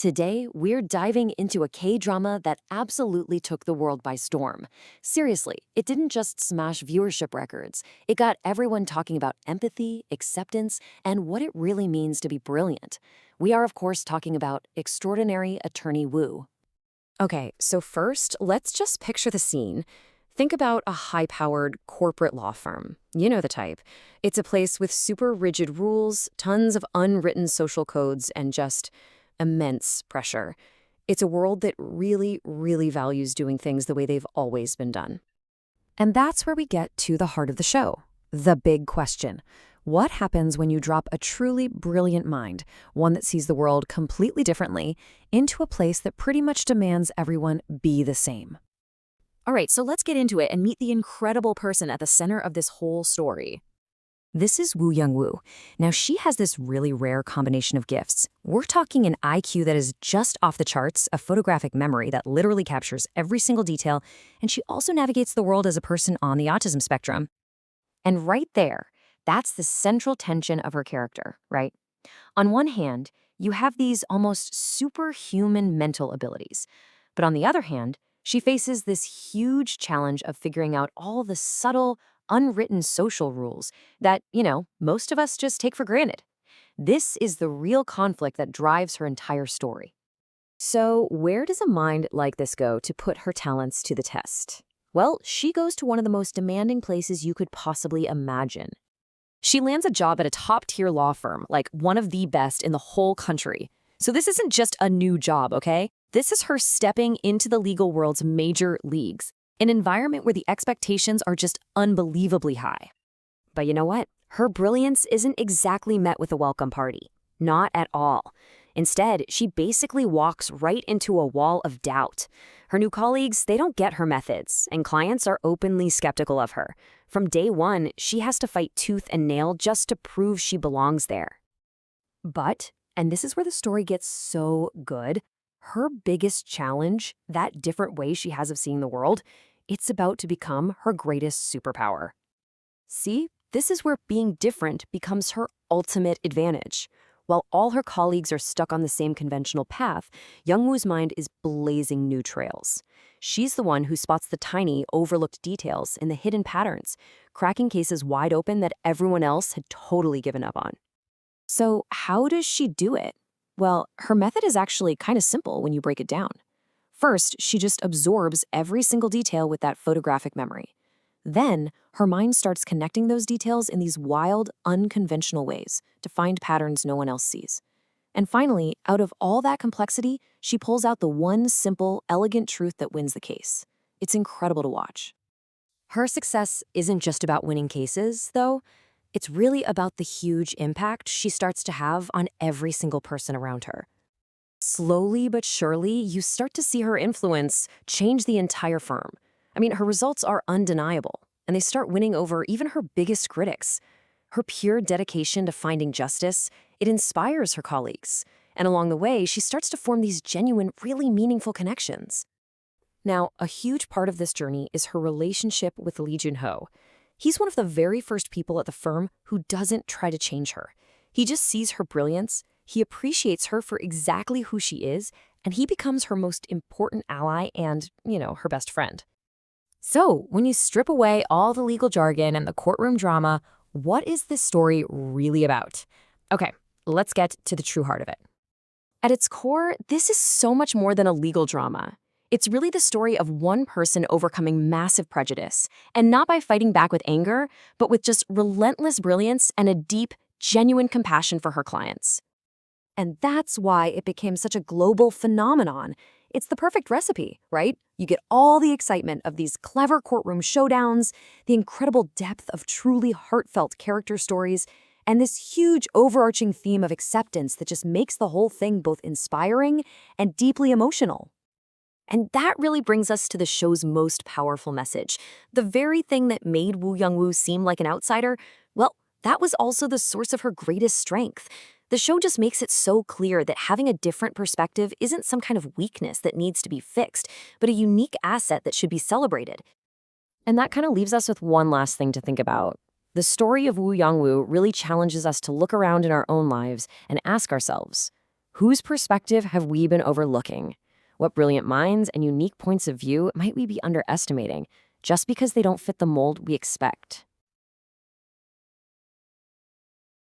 Today, we're diving into a K-drama that absolutely took the world by storm. Seriously, it didn't just smash viewership records. It got everyone talking about empathy, acceptance, and what it really means to be brilliant. We are, of course, talking about Extraordinary Attorney Woo. Okay, so first, let's just picture the scene. Think about a high-powered corporate law firm. You know the type. It's a place with super rigid rules, tons of unwritten social codes, and just immense pressure. It's a world that really, really values doing things the way they've always been done. And that's where we get to the heart of the show, the big question. What happens when you drop a truly brilliant mind, one that sees the world completely differently, into a place that pretty much demands everyone be the same? All right, so let's get into it and meet the incredible person at the center of this whole story. This is Woo Young-woo. Now, she has this really rare combination of gifts. We're talking an IQ that is just off the charts, a photographic memory that literally captures every single detail, and she also navigates the world as a person on the autism spectrum. And right there, that's the central tension of her character, right? On one hand, you have these almost superhuman mental abilities. But on the other hand, she faces this huge challenge of figuring out all the subtle, unwritten social rules that, most of us just take for granted. This is the real conflict that drives her entire story. So, where does a mind like this go to put her talents to the test? Well, she goes to one of the most demanding places you could possibly imagine. She lands a job at a top-tier law firm, like one of the best in the whole country. So this isn't just a new job, okay? This is her stepping into the legal world's major leagues, an environment where the expectations are just unbelievably high. But you know what? Her brilliance isn't exactly met with a welcome party. Not at all. Instead, she basically walks right into a wall of doubt. Her new colleagues, they don't get her methods, and clients are openly skeptical of her. From day one, she has to fight tooth and nail just to prove she belongs there. But, and this is where the story gets so good, her biggest challenge, that different way she has of seeing the world, it's about to become her greatest superpower. See, this is where being different becomes her ultimate advantage. While all her colleagues are stuck on the same conventional path, Young-woo's mind is blazing new trails. She's the one who spots the tiny, overlooked details and the hidden patterns, cracking cases wide open that everyone else had totally given up on. So how does she do it? Well, her method is actually kind of simple when you break it down. First, she just absorbs every single detail with that photographic memory. Then, her mind starts connecting those details in these wild, unconventional ways to find patterns no one else sees. And finally, out of all that complexity, she pulls out the one simple, elegant truth that wins the case. It's incredible to watch. Her success isn't just about winning cases, though. It's really about the huge impact she starts to have on every single person around her. Slowly but surely, you start to see her influence change the entire firm. I mean, her results are undeniable, and they start winning over even her biggest critics. Her pure dedication to finding justice, it inspires her colleagues. And along the way, she starts to form these genuine, really meaningful connections. Now, a huge part of this journey is her relationship with Lee Jun-ho. He's one of the very first people at the firm who doesn't try to change her. He just sees her brilliance, he appreciates her for exactly who she is, and he becomes her most important ally and, her best friend. So, when you strip away all the legal jargon and the courtroom drama, what is this story really about? Okay, let's get to the true heart of it. At its core, this is so much more than a legal drama. It's really the story of one person overcoming massive prejudice, and not by fighting back with anger, but with just relentless brilliance and a deep, genuine compassion for her clients. And that's why it became such a global phenomenon. It's the perfect recipe, right? You get all the excitement of these clever courtroom showdowns, the incredible depth of truly heartfelt character stories, and this huge overarching theme of acceptance that just makes the whole thing both inspiring and deeply emotional. And that really brings us to the show's most powerful message. The very thing that made Woo Young-woo seem like an outsider, well, that was also the source of her greatest strength. The show just makes it so clear that having a different perspective isn't some kind of weakness that needs to be fixed, but a unique asset that should be celebrated. And that kind of leaves us with one last thing to think about. The story of Woo Young-woo really challenges us to look around in our own lives and ask ourselves, Whose perspective have we been overlooking? What brilliant minds and unique points of view might we be underestimating just because they don't fit the mold we expect?